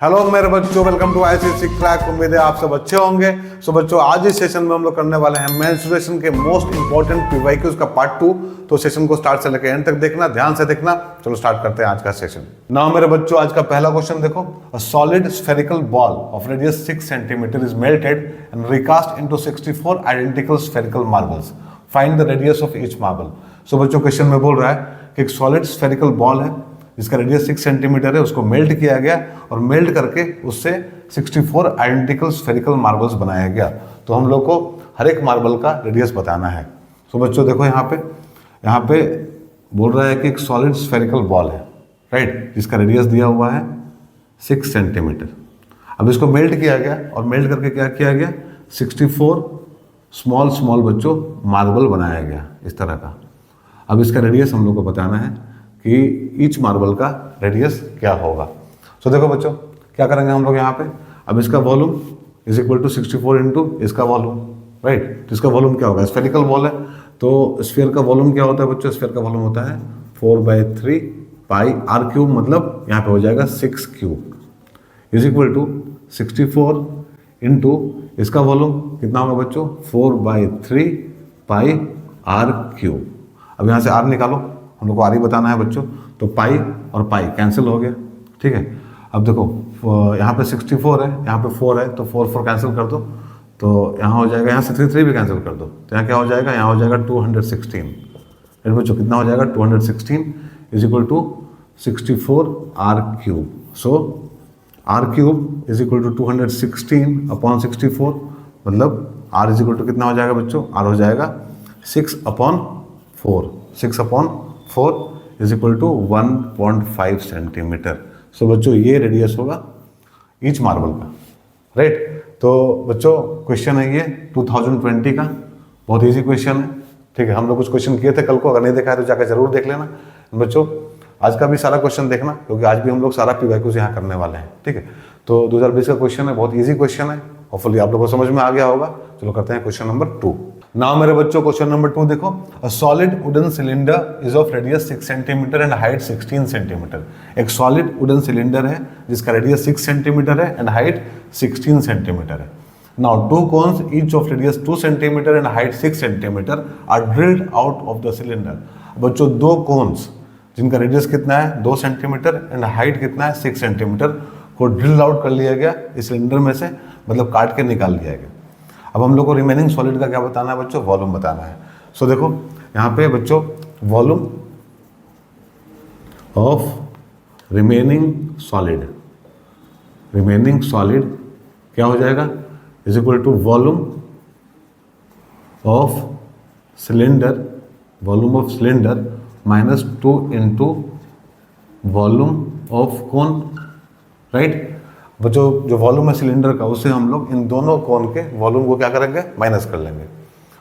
Hello मेरे बच्चों, welcome to ICSE crack. उम्मीद है आप सब अच्छे होंगे। सो बच्चों, आज इस सेशन में हम लोग करने वाले हैं मेंस्ट्रुएशन के मोस्ट इंपॉर्टेंट पीवाईक्यूज का पार्ट 2। तो सेशन को स्टार्ट से लेकर एंड तक देखना, ध्यान से देखना। चलो स्टार्ट करते हैं आज का सेशन। नाउ मेरे बच्चों, आज का पहला क्वेश्चन देखो। A solid spherical ball of radius 6 centimetre is melted and recast into 64 identical spherical marbles. Find the radius of each marble. So बच्चों, क्वेश्चन में बोल रहा है कि एक सॉलिड स्फेरिकल बॉल है जिसका रेडियस 6 सेंटीमीटर है, उसको मेल्ट किया गया और मेल्ट करके उससे 64 आइडेंटिकल स्फेरिकल मार्बल्स बनाया गया। तो हम लोग को हर एक मार्बल का रेडियस बताना है। तो बच्चों देखो, यहाँ पे बोल रहा है कि एक सॉलिड स्फेरिकल बॉल है, राइट, जिसका रेडियस दिया हुआ है 6 सेंटीमीटर। अब इसको मेल्ट किया गया और मेल्ट करके क्या किया गया, 64 स्मॉल बच्चों मार्बल बनाया गया इस तरह का। अब इसका रेडियस हम लोग को बताना है कि ईच मार्बल का रेडियस क्या होगा। तो देखो बच्चों, क्या करेंगे हम लोग यहाँ पे। अब इसका volume is equal to 64 into इसका वॉल्यूम, राइट। तो इसका वॉल्यूम क्या होगा, स्फेरिकल बॉल है तो स्फीयर का वॉल्यूम क्या होता है बच्चों, स्फीयर का वॉल्यूम होता है 4/3 पाई आर क्यूब, मतलब यहाँ पे हो जाएगा 6 cube is equal to 64 into इसका वॉल्यूम कितना होगा बच्चों, 4/3 पाई आर क्यूब। अब यहाँ से आर निकालो, हम लोग को आर ही बताना है बच्चों। तो पाई और पाई कैंसिल हो गया, ठीक है। अब देखो यहाँ पे 64 है, यहाँ पे 4 है, तो 4 कैंसिल कर दो, तो यहाँ हो जाएगा, यहाँ से 3 भी कैंसिल कर दो, तो यहाँ क्या हो जाएगा, यहाँ हो जाएगा 216। राइट बच्चों, कितना हो जाएगा 216 is equal to 64 R cube. So R cube is equal to 216 upon 64, मतलब आर इज इक्वल टू कितना हो जाएगा बच्चों, आर हो जाएगा 6/4। 6/4 is equal to 1.5 centimetre. So बच्चों, ये रेडियस होगा ईच मार्बल का, राइट। तो बच्चों, क्वेश्चन है ये 2020 का, बहुत इजी क्वेश्चन है, ठीक है। हम लोग कुछ क्वेश्चन किए थे कल को, अगर नहीं देखा है तो जाकर जरूर देख लेना बच्चों। आज का भी सारा क्वेश्चन देखना, क्योंकि आज भी हम लोग सारा पीवाईक्यूज यहाँ करने वाले हैं, ठीक है। तो 2020 का क्वेश्चन है, बहुत ईजी क्वेश्चन है, होपफुली आप लोगों को समझ में आ गया होगा। चलो करते हैं क्वेश्चन नंबर 2। नाउ मेरे बच्चों, क्वेश्चन नंबर 2 देखो। A solid wooden cylinder is of radius 6 centimetre and height 16 centimetre. एक सॉलिड वुडन सिलेंडर है जिसका रेडियस 6 सेंटीमीटर है एंड हाइट 16 सेंटीमीटर है। Now 2 cones each of radius 2 centimetre and height 6 centimetre are drilled out of the cylinder. बच्चों, 2 cons जिनका radius कितना है 2 centimetre and height कितना है 6 सेंटीमीटर को ड्रिल आउट कर लिया गया इस सिलेंडर में से, मतलब काट के निकाल लिया गया। अब हम लोग को रिमेनिंग सॉलिड का क्या बताना है बच्चों, वॉल्यूम बताना है। सो देखो यहाँ पे बच्चों, वॉल्यूम ऑफ रिमेनिंग सॉलिड क्या हो जाएगा, is equal to volume of cylinder -2 into volume of cone, right. बच्चों, जो वॉल्यूम है सिलेंडर का, उससे हम लोग इन दोनों कोन के वॉल्यूम को क्या करेंगे, माइनस कर लेंगे,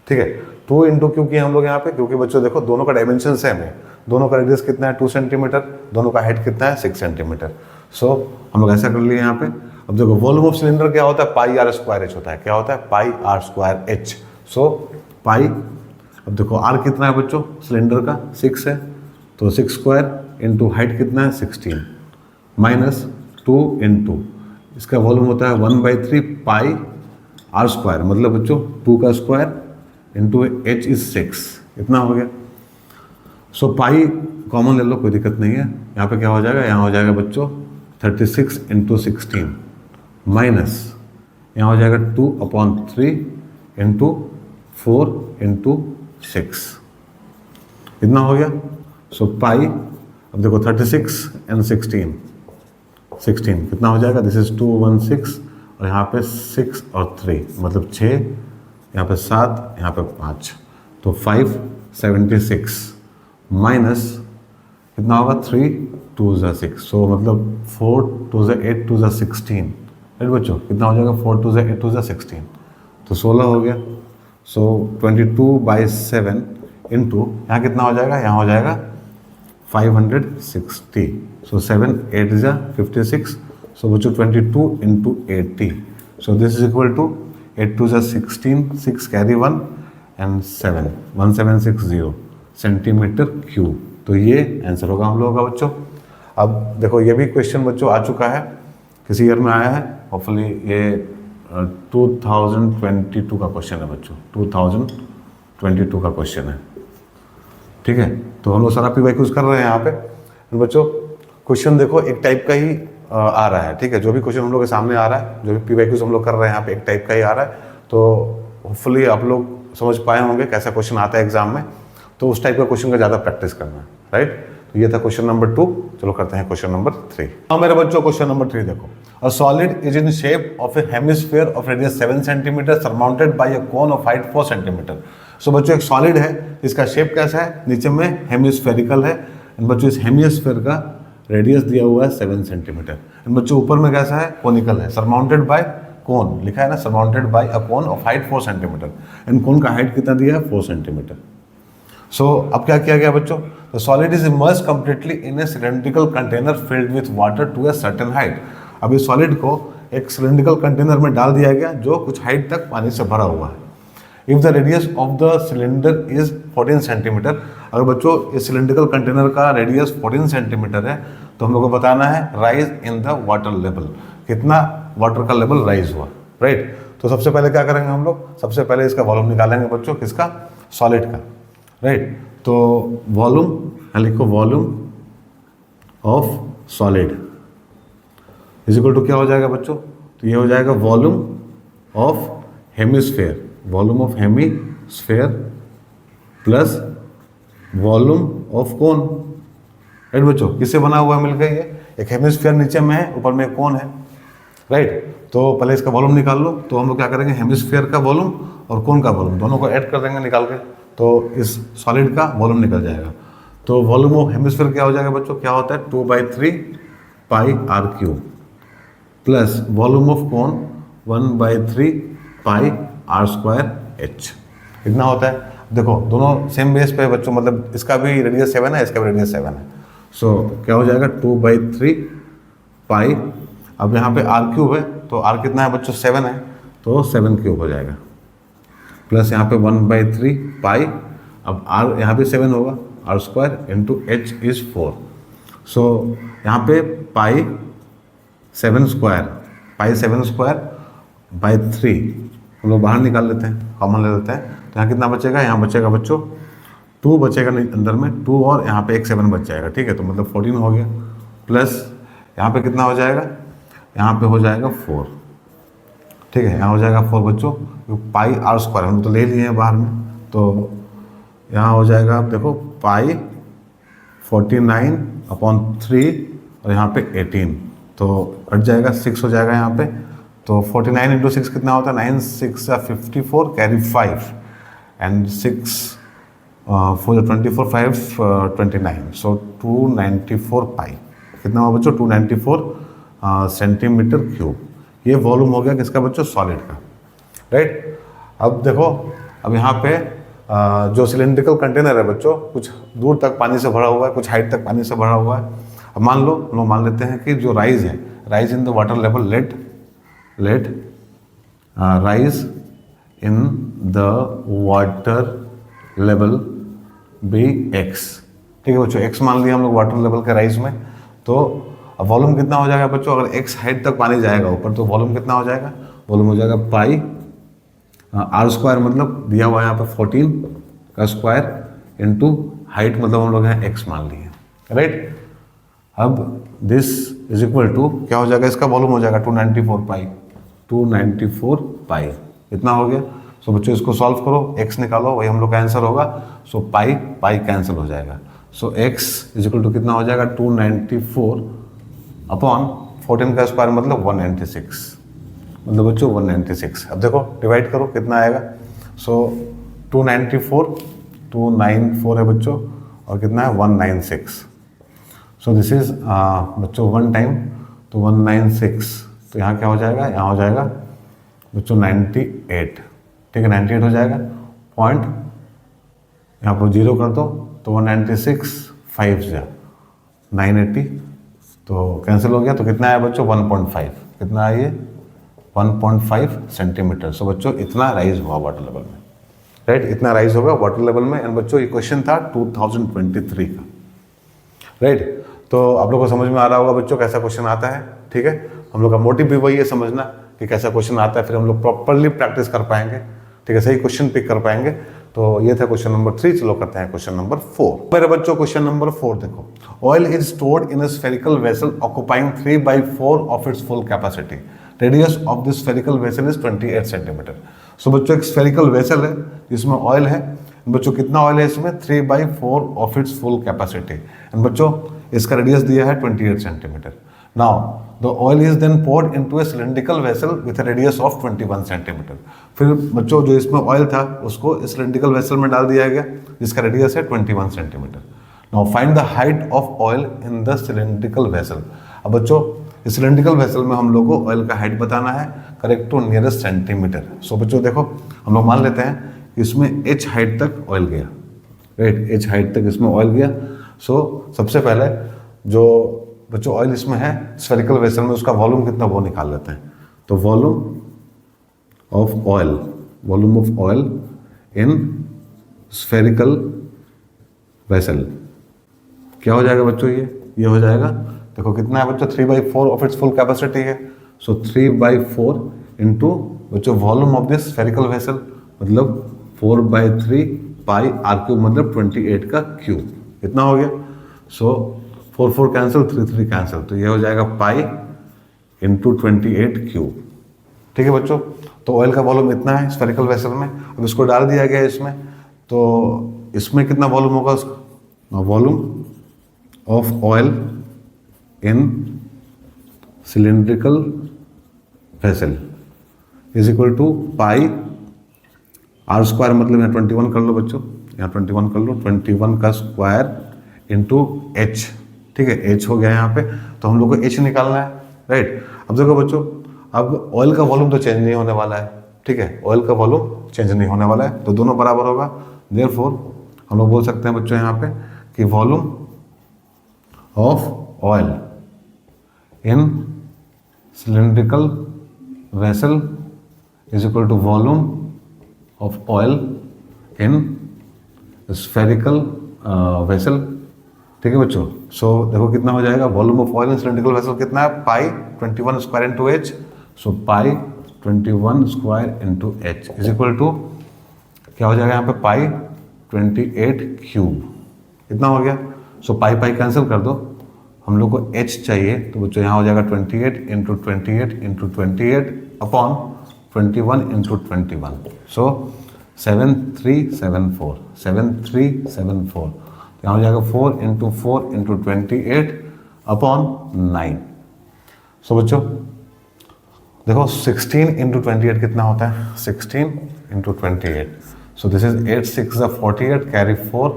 ठीक है। 2 इंटू क्यों किया हम लोग यहाँ पे, क्योंकि बच्चों देखो दोनों का डायमेंशन सेम है, दोनों का रेडियस कितना है 2 सेंटीमीटर, दोनों का हाइट कितना है 6 सेंटीमीटर। सो हम लोग ऐसा कर लिए यहाँ पे। अब देखो वॉल्यूम ऑफ सिलेंडर क्या होता है, पाई आर स्क्वायर एच होता है। क्या होता है, पाई आर स्क्वायर एच। सो पाई, अब देखो आर कितना है बच्चों सिलेंडर का, 6 है, तो 6 स्क्वायर इंटू हाइट कितना है 16 माइनस 2 इंटू इसका वॉल्यूम होता है 1/3 पाई आर स्क्वायर, मतलब बच्चों 2 का स्क्वायर इंटू एच इज 6, इतना हो गया। सो पाई कॉमन ले लो, कोई दिक्कत नहीं है। यहाँ पे क्या हो जाएगा, यहाँ हो जाएगा बच्चों 36 इंटू 16 माइनस यहाँ हो जाएगा 2/3 इंटू 4 इंटू 6, इतना हो गया। सो पाई, अब देखो 36 एंड 16 कितना हो जाएगा, दिस इज 216 और यहाँ पे 6 और 3 मतलब 6, यहाँ पे 7, यहाँ पे 5, तो 576 माइनस कितना होगा 3 2 ज़ा 6, सो मतलब 4 2 ज़ा 8 2 ज़ा 16, राइट बच्चों, कितना हो जाएगा 4 2 ज़ा 8 2 ज़ा 16, तो 16 हो गया। सो 22/7 इंटू यहाँ कितना हो जाएगा, यहाँ हो जाएगा 560, सो 7 8 ज़ा 56, सो बच्चों 22 into 80, so this is equal to 8 2 ज़ा 16, 6 कैरी 1 एंड 7 1760 सेंटीमीटर क्यूब। तो ये आंसर होगा हम लोगों का बच्चों। अब देखो ये भी क्वेश्चन बच्चों आ चुका है किसी ईयर में आया है, होपफुली ये 2022 का क्वेश्चन है बच्चों, 2022 का क्वेश्चन है, ठीक है। तो हम लोग सारा पीवाईक्यूज कर रहे हैं यहाँ पे बच्चों। क्वेश्चन देखो एक टाइप का ही आ रहा है, ठीक है। जो भी क्वेश्चन हम लोग के सामने आ रहा है, जो भी पीवाईक्यूज हम लोग कर रहे हैं यहाँ पे, एक टाइप का ही आ रहा है। तो होपफुली आप लोग समझ पाए होंगे कैसा क्वेश्चन आता है एग्जाम में, तो उस टाइप का क्वेश्चन का ज़्यादा प्रैक्टिस करना है, राइट। तो ये था क्वेश्चन नंबर 2। चलो करते हैं क्वेश्चन नंबर 3। हाँ मेरे बच्चों, क्वेश्चन नंबर 3 देखो। A solid is in shape of a hemisphere of radius 7 centimetre surmounted by a cone of height 4 centimetre. So बच्चों एक सॉलिड है, इसका शेप कैसा है, नीचे में हेमिस्फेरिकल है। एंड बच्चों इस हेमिस्फीयर का रेडियस दिया हुआ है 7 सेंटीमीटर। एंड बच्चों ऊपर में कैसा है, कोनिकल है, सरमाउंटेड बाय कोन लिखा है ना, surmounted by a cone of height 4 centimetre. And कोन का हाइट कितना दिया है, 4 सेंटीमीटर। सो अब क्या किया गया बच्चों, the solid is immerse completely in a cylindrical container filled with water to a certain height. अब इस सॉलिड को एक सिलेंड्रिकल कंटेनर में डाल दिया गया जो कुछ हाइट तक पानी से भरा हुआ है। If the radius of the cylinder is 14 centimetre, अगर बच्चों इस सिलेंड्रिकल कंटेनर का रेडियस 14 सेंटीमीटर है, तो हम लोग को बताना है rise in the water level, कितना वाटर का लेवल राइज हुआ, राइट। तो सबसे पहले क्या करेंगे हम लोग, सबसे पहले इसका वॉल्यूम निकालेंगे बच्चों, किसका, सॉलिड का, राइट। तो वॉल्यूम लिखो, volume of solid is equal to क्या हो जाएगा बच्चों, तो ये हो जाएगा volume of hemisphere, volume of hemisphere plus volume of cone, right बच्चों। किससे बना हुआ है मिलकर, ये एक हेमिस्फेयर नीचे में है, ऊपर में एक कोन है, राइट। तो पहले इसका वॉल्यूम निकाल लो। तो हम लोग क्या करेंगे, हेमिस्फेयर का वॉल्यूम और कोन का वॉल्यूम दोनों को ऐड कर देंगे निकाल के, तो इस सॉलिड का वॉल्यूम निकल जाएगा। तो वॉल्यूम ऑफ हेमिस्फेयर क्या हो जाएगा बच्चों, क्या होता है 2/3 pi r cube plus volume of cone 1/3 pi r square h, इतना होता है। देखो दोनों सेम बेस पे है बच्चों, मतलब इसका भी रेडियस 7 है, इसका भी रेडियस 7 है। सो क्या हो जाएगा 2/3 पाई, अब यहाँ पे आर क्यूब है, तो आर कितना है बच्चों 7 है, तो 7 क्यूब हो जाएगा, प्लस यहाँ पे 1/3 पाई, अब आर यहाँ पे 7 होगा, R square into H is 4। So यहाँ पे pi 7 square, pi 7 square by 3 हम लोग बाहर निकाल लेते हैं, कॉमन ले लेते हैं। तो यहाँ कितना बचेगा, यहाँ बचेगा बच्चों 2 बचेगा अंदर में, 2 और यहाँ पे एक 7 बच जाएगा, ठीक है। तो मतलब 14 हो गया, प्लस यहाँ पे कितना हो जाएगा, यहाँ पे हो जाएगा 4, ठीक है। यहाँ हो जाएगा 4 बच्चों, पाई आर स्क्वायर हम तो ले लिए हैं बाहर में, तो यहाँ हो जाएगा आप देखो पाई 49/3 और यहाँ पे 18, तो कट जाएगा 6 हो जाएगा यहाँ पे। तो 49 इंटू 6 कितना होता है, 9 6 54 कैरी 5 एंड 6 4 24 5 29, सो 294 पाई, कितना हुआ बच्चों 294 सेंटीमीटर क्यूब। ये वॉल्यूम हो गया किसका बच्चों, सॉलिड का, राइट। अब देखो, अब यहाँ पे जो सिलेंड्रिकल कंटेनर है बच्चों, कुछ दूर तक पानी से भरा हुआ है, कुछ हाइट तक पानी से भरा हुआ है। अब मान लो हम लोग मान लेते हैं कि जो राइज है, rise in the water level, let rise in the water level be X, ठीक है बच्चों। एक्स मान लिया हम लोग वाटर लेवल के राइज में। तो अब वॉल्यूम कितना हो जाएगा बच्चों, अगर एक्स हाइट तक पानी जाएगा ऊपर, तो वॉल्यूम कितना हो जाएगा, वॉल्यूम हो जाएगा पाई आर स्क्वायर, मतलब दिया हुआ है यहाँ पे 14 का स्क्वायर इंटू हाइट, मतलब हम लोग यहाँ एक्स मान लिए, राइट। अब दिस इज इक्वल टू क्या हो जाएगा, इसका वॉल्यूम हो जाएगा 294 पाई, 294 पाई इतना हो गया। सो बच्चों इसको सॉल्व करो, एक्स निकालो, वही हम लोग का आंसर होगा। सो पाई पाई कैंसिल हो जाएगा। सो एक्स इज इक्वल टू कितना हो जाएगा 294 अपॉन 14 का स्क्वायर मतलब 196, मतलब बच्चों 196। अब देखो डिवाइड करो कितना आएगा। सो 294 है बच्चों, और कितना है 196। सो दिस इज बच्चों 1 टाइम, तो 196, तो यहाँ क्या हो जाएगा, यहाँ हो जाएगा बच्चों 98, ठीक है 98 हो जाएगा। पॉइंट यहाँ पर 0 कर दो, तो 196 5 जा 980, तो कैंसिल हो गया। तो कितना है बच्चों 1.5, कितना है ये 1.5 सेंटीमीटर। सो बच्चों इतना राइज हुआ वाटर लेवल में, राइट, इतना राइज होगा वाटर लेवल में। एंड बच्चों ये क्वेश्चन था 2023 का, राइट। तो आप लोगों को समझ में आ रहा होगा बच्चों कैसा क्वेश्चन आता है, ठीक है। हम लोग का मोटिव भी वही है, समझना कि कैसा क्वेश्चन आता है, फिर हम लोग प्रॉपरली प्रैक्टिस कर पाएंगे, ठीक है, सही क्वेश्चन पिक कर पाएंगे। तो ये था क्वेश्चन नंबर 3। चलो करते हैं क्वेश्चन नंबर 4। मेरे बच्चों क्वेश्चन नंबर 4 देखो, oil is stored in a spherical vessel occupying 3/4 of its full capacity, radius of this spherical vessel is 28 centimetre. So बच्चों एक स्फेरिकल वेसल है जिसमें ऑयल है, बच्चों कितना ऑयल है इसमें, 3/4 of its full capacity, and बच्चों इसका रेडियस दिया है 28 centimetre. Now the oil is then poured into a cylindrical vessel with a radius of 21 centimetre. फिर बच्चों जो इसमें ऑयल था उसको इस सिलिंड्रिकल वेसल में डाल दिया गया जिसका रेडियस है 21 centimetre. Now find the height of oil in the cylindrical vessel. अब बच्चों इस सिलिंड्रिकल वेसल में हम लोग को ऑयल का हाइट बताना है, correct to nearest centimetre. So बच्चों देखो हम लोग मान लेते हैं इसमें h हाइट तक ऑयल गया, राइट, h हाइट तक इसमें ऑयल गया। सो सबसे पहले जो बच्चों ऑयल इसमें है स्फेरिकल वेसल में, उसका वॉल्यूम कितना वो निकाल लेते हैं। तो volume of oil in spherical vessel क्या हो जाएगा बच्चों, ये हो जाएगा, देखो कितना है बच्चों, 3/4 ऑफ इट्स फुल कैपेसिटी है। सो 3/4 इंटू बच्चों volume of this spherical vessel, मतलब 4/3 पाई r³ मतलब 28 का क्यूब, इतना हो गया। सो 4 कैंसिल, 3 कैंसिल, तो ये हो जाएगा पाई इंटू 28 क्यूब, ठीक है बच्चों। तो ऑयल का वॉल्यूम इतना है स्फेरिकल वेसल में। अब इसको डाल दिया गया इसमें, तो इसमें कितना वॉल्यूम होगा उसका, volume of oil in cylindrical vessel is equal to pi r² मतलब यहाँ 21 कर लो बच्चों, यहाँ 21 कर लो, 21 का स्क्वायर इंटू h, ठीक है, h हो गया यहाँ पे। तो हम लोग को h निकालना है, राइट। अब देखो बच्चों, अब ऑयल का वॉल्यूम तो चेंज नहीं होने वाला है, ठीक है, ऑयल का वॉल्यूम चेंज नहीं होने वाला है, तो दोनों बराबर होगा। देयरफॉर हम लोग बोल सकते हैं बच्चों यहाँ पे कि volume of oil in cylindrical vessel is equal to volume of oil in spherical vessel, ठीक है बच्चों। सो देखो कितना हो जाएगा, volume of oil in cylindrical vessel कितना है, pi 21 square into h। So pi 21 square into h is equal to क्या हो जाएगा यहाँ पे, पाई 28 क्यूब, इतना हो गया। सो पाई कैंसिल कर दो, हम लोग को h चाहिए, तो बच्चों यहाँ हो जाएगा 28 इंटू 28 इंटू 28 अपॉन 21 इंटू 21। सो 7374 यहाँ हो जाएगा 4 इंटू 4 इंटू 28 अपॉन 9। सो बच्चों देखो 16 इंटू 28 कितना होता है, 16 into 28। So this is 8 6 48 carry 4,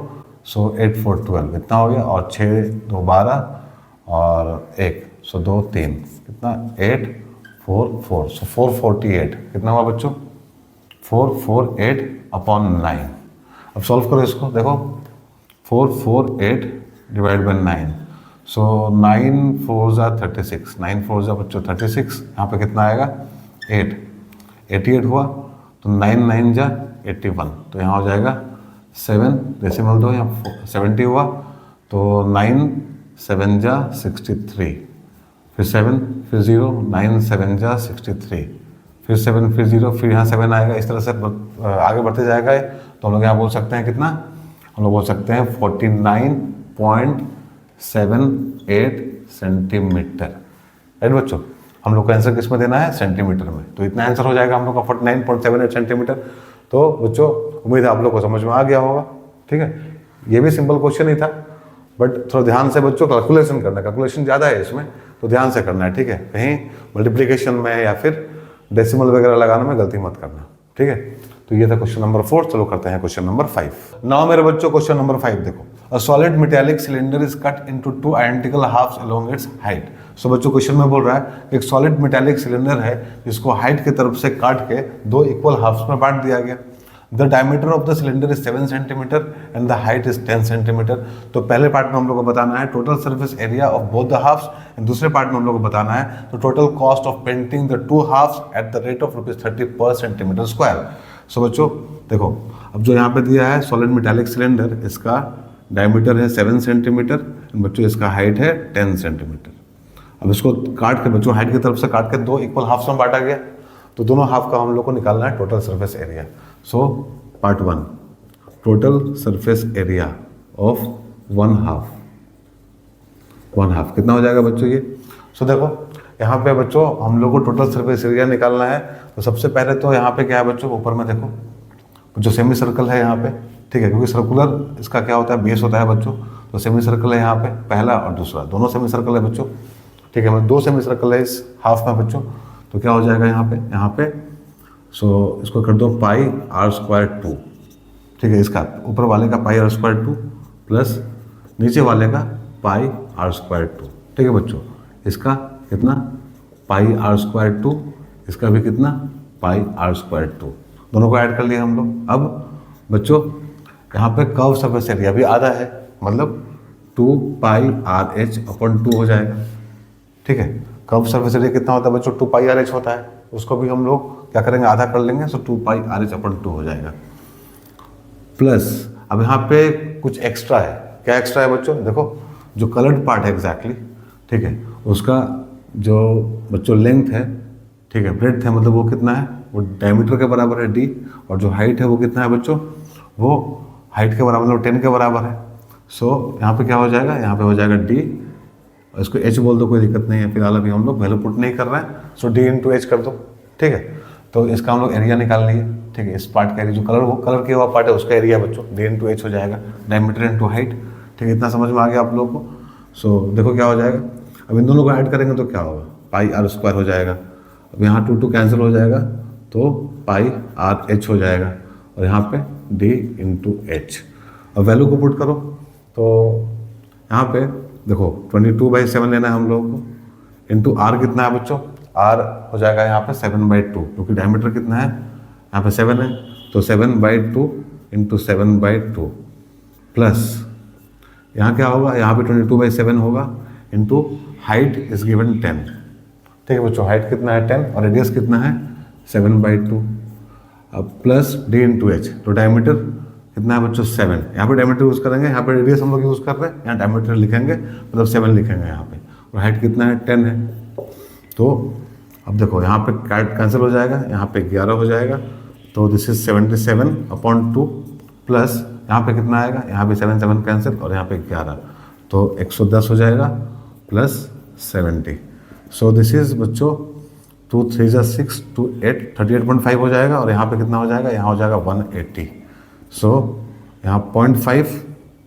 सो 8 4 12 इतना हो गया, और 6 2 12 और 1, सो 2 3 कितना 8 4 4, सो 448 कितना हुआ बच्चों, 448 अपॉन 9। अब सॉल्व करो इसको, देखो 448 डिवाइड बाई 9, सो 9 4 36, 9 4 बच्चों 36, यहाँ पे कितना आएगा 8, 88 हुआ, तो 9 9 जा 81, तो यहाँ हो जाएगा 7 डेसिमल दो, यहाँ 70 हुआ, तो 9 7 जा 63, फिर 7 फिर 0, 9 7 जा 63, फिर 7 फिर 0, फिर यहाँ 7 आएगा, इस तरह से आगे बढ़ते जाएगा। तो हम लोग यहाँ बोल सकते हैं कितना, हम लोग बोल सकते हैं 49.78 सेंटीमीटर, राइट बच्चों। हम लोग का आंसर किस में देना है, सेंटीमीटर में, तो इतना आंसर हो जाएगा हम लोग का 49.78 सेंटीमीटर। तो बच्चों उम्मीद है आप लोग को समझ में आ गया होगा, ठीक है। ये भी सिंपल क्वेश्चन ही था, बट थोड़ा ध्यान से बच्चों कैलकुलेशन करना है, कैलकुलेशन ज़्यादा है इसमें, तो ध्यान से करना है, ठीक है। कहीं मल्टीप्लिकेशन में या फिर डेसिमल वगैरह लगाने में गलती मत करना, ठीक है। तो ये था क्वेश्चन नंबर 4। चलो करते हैं क्वेश्चन नंबर 5। नाउ मेरे बच्चों क्वेश्चन नंबर 5 देखो, a solid metallic cylinder is cut into 2 identical halves along its height. So बच्चों क्वेश्चन में बोल रहा है एक सॉलिड मेटालिक सिलेंडर है जिसको हाइट की तरफ से काट के 2 इक्वल हाफ्स में बांट दिया गया। The diameter of the cylinder is 7 centimetre and the height is 10 centimetre. तो पहले पार्ट में हम लोग को बताना है total surface area of both the halves, and दूसरे पार्ट में हम लोग को बताना है तो total cost of painting the 2 halves at the rate of ₹30 per centimetre square. सो बच्चों देखो, अब जो यहाँ पे दिया है सॉलिड मेटालिक सिलेंडर, इसका डायमीटर है 7 सेंटीमीटर, बच्चों इसका हाइट है 10 सेंटीमीटर। अब इसको काट के बच्चों हाइट की तरफ से काट के 2 इक्वल हाफ्स में बांटा गया, तो दोनों हाफ का हम लोग को निकालना है total surface area. So part 1, total surface area of one half कितना हो जाएगा बच्चों ये। सो देखो यहाँ पे बच्चों हम लोग को टोटल सरफेस एरिया निकालना है, तो सबसे पहले तो यहाँ पे क्या है बच्चों, ऊपर में देखो जो सेमी सर्कल है यहाँ पे, ठीक है, क्योंकि सर्कुलर इसका क्या होता है, बेस होता है बच्चों, तो सेमी सर्कल है यहाँ पे पहला और दूसरा, दोनों सेमी सर्कल है बच्चों, ठीक है, मतलब 2 सेमी सर्कल है इस हाफ में बच्चों। तो क्या हो जाएगा यहाँ पे सो इसको कर दो पाई आर स्क्वायर 2, ठीक है, इसका ऊपर वाले का पाई आर स्क्वायर 2 प्लस नीचे वाले का पाई आर स्क्वायर 2, ठीक है बच्चों, इसका कितना पाई आर स्क्वायर 2, इसका भी कितना पाई आर स्क्वायर 2, दोनों को ऐड कर लिया हम लोग। अब बच्चों यहाँ पे कर्व सरफेस एरिया भी आधा है, मतलब 2 पाई आर एच अपॉन 2 हो जाएगा, ठीक है। कर्व सरफेस एरिया कितना होता है बच्चों, 2 पाई आर एच होता है, उसको भी हम लोग क्या करेंगे, आधा कर लेंगे, सो 2 पाई आर एच अपॉन 2 हो जाएगा। प्लस अब यहाँ पे कुछ एक्स्ट्रा है, क्या एक्स्ट्रा है बच्चों, देखो जो कलर्ड पार्ट है एग्जैक्टली, ठीक है, उसका जो बच्चों लेंथ है, ठीक है, ब्रेड्थ है, मतलब वो कितना है, वो डायमीटर के बराबर है d, और जो हाइट है वो कितना है बच्चों, वो हाइट के बराबर मतलब 10 के बराबर है। सो यहाँ पे क्या हो जाएगा, यहाँ पे हो जाएगा d, और इसको h बोल दो, कोई दिक्कत नहीं है, फिलहाल अभी हम लोग वैल्यू पुट नहीं कर रहे हैं, सो d इंटू एच कर दो, ठीक है। तो इसका हम लोग एरिया निकाल लिए, ठीक है, इस पार्ट का एरिया, जो कलर किया हुआ पार्ट है उसका एरिया बच्चों d इंटू एच हो जाएगा, डायमीटर इंटू हाइट, ठीक है, इतना समझ में आ गया आप लोग को। सो देखो क्या हो जाएगा, अब इन दोनों को ऐड करेंगे तो क्या होगा, पाई आर स्क्वायर हो जाएगा, अब यहाँ 2 कैंसिल हो जाएगा, तो पाई आर एच हो जाएगा, और यहाँ पे d इंटू एच। अब वैल्यू को पुट करो, तो यहाँ पे देखो 22/7 लेना है हम लोगों को, इंटू आर कितना है बच्चों, आर हो जाएगा यहाँ पे 7/2, क्योंकि डायमीटर कितना है, यहाँ पे 7 है, तो 7/2 इंटू 7/2 प्लस यहाँ क्या होगा, यहाँ पे 22/7 होगा, इंटू हाइट इज गिवन 10, ठीक है बच्चों, हाइट कितना है 10 और रेडियस कितना है 7/2, अब प्लस d इंटू एच, तो डायमीटर कितना है बच्चों 7, यहाँ पे डायमीटर यूज़ करेंगे, यहाँ पे रेडियस हम लोग यूज़ कर रहे हैं, यहाँ डायमीटर लिखेंगे मतलब 7 लिखेंगे यहाँ पे, और हाइट कितना है 10 है। तो अब देखो यहाँ पे कैंसिल हो जाएगा, यहाँ पे 11 हो जाएगा, तो दिस इज 77/2 प्लस यहाँ पे कितना आएगा, यहाँ पे 7 कैंसिल और यहाँ पे 11, तो 110 हो जाएगा प्लस 70। सो दिस इज बच्चों 2 3 जा 6 2 8 38.5 हो जाएगा, और यहाँ पे कितना हो जाएगा, यहाँ हो जाएगा 180। सो यहाँ 0.5,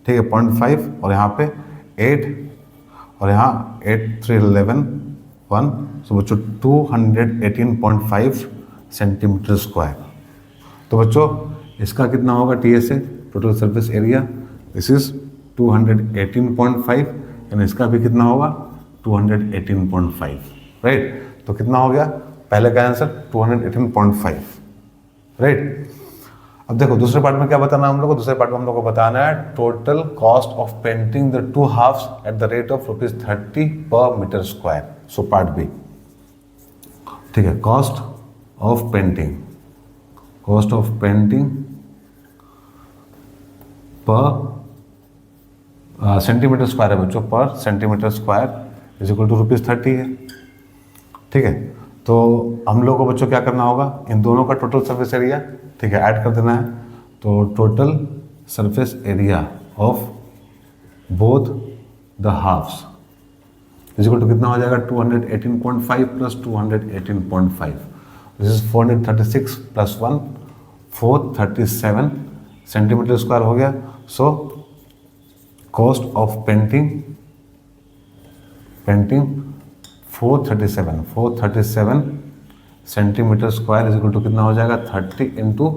ठीक है 0.5, और यहाँ पे 8, और यहाँ 8 3 11 1, सो बच्चों 218.5 सेंटीमीटर स्क्वायर। तो बच्चों इसका कितना होगा TSA, total surface area, this is 218.5, यानी इसका भी कितना होगा 218.5, राइट। तो कितना हो गया पहले का आंसर 218.5, राइट। अब देखो दूसरे पार्ट में क्या बताना है हम लोग को, दूसरे पार्ट में हम लोग को बताना है total cost of painting the 2 halves at the rate of ₹30 per metre square. So part B, ठीक है, cost of painting per centimetre square है बच्चों, per centimetre square is equal to ₹30 है, ठीक है। तो हम लोग को बच्चों क्या करना होगा, इन दोनों का टोटल सरफेस एरिया, ठीक है, ऐड कर देना है। तो total surface area of both the halves is equal to कितना हो जाएगा 218.5 plus 218.5, this is 436 plus 1 437 centimetre square हो गया। So cost of painting 437 centimetre square is equal to कितना हो जाएगा 30 into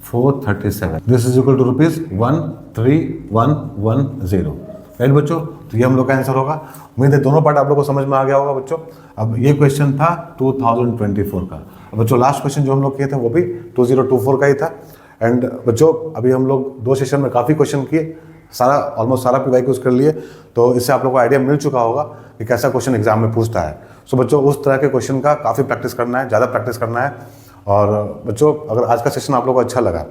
437, this is equal to ₹13110, right बच्चों। तो ये हम लोग का आंसर होगा। उम्मीद है दोनों पार्ट आप लोग को समझ में आ गया होगा बच्चों। अब ये क्वेश्चन था 2024 का। अब बच्चों लास्ट क्वेश्चन जो हम लोग किए थे वो भी 2024 का ही था। एंड बच्चों अभी हम लोग 2 सेशन में काफ़ी क्वेश्चन किए, ऑलमोस्ट सारा PYQs कर लिए, तो इससे आप लोग को आइडिया मिल चुका होगा कि कैसा क्वेश्चन एग्जाम में पूछता है। सो बच्चों उस तरह के क्वेश्चन का काफ़ी प्रैक्टिस करना है, ज़्यादा प्रैक्टिस करना है। और बच्चों अगर आज का सेशन आप लोगों को अच्छा लगा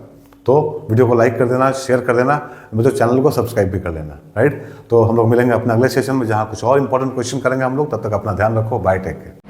तो वीडियो को लाइक कर देना, शेयर कर देना, मुझे चैनल को सब्सक्राइब भी कर लेना, राइट। तो हम लोग मिलेंगे अपने अगले सेशन में, जहाँ कुछ और इंपॉर्टेंट क्वेश्चन करेंगे हम लोग। तब तक अपना ध्यान रखो, बाय, टेक केयर।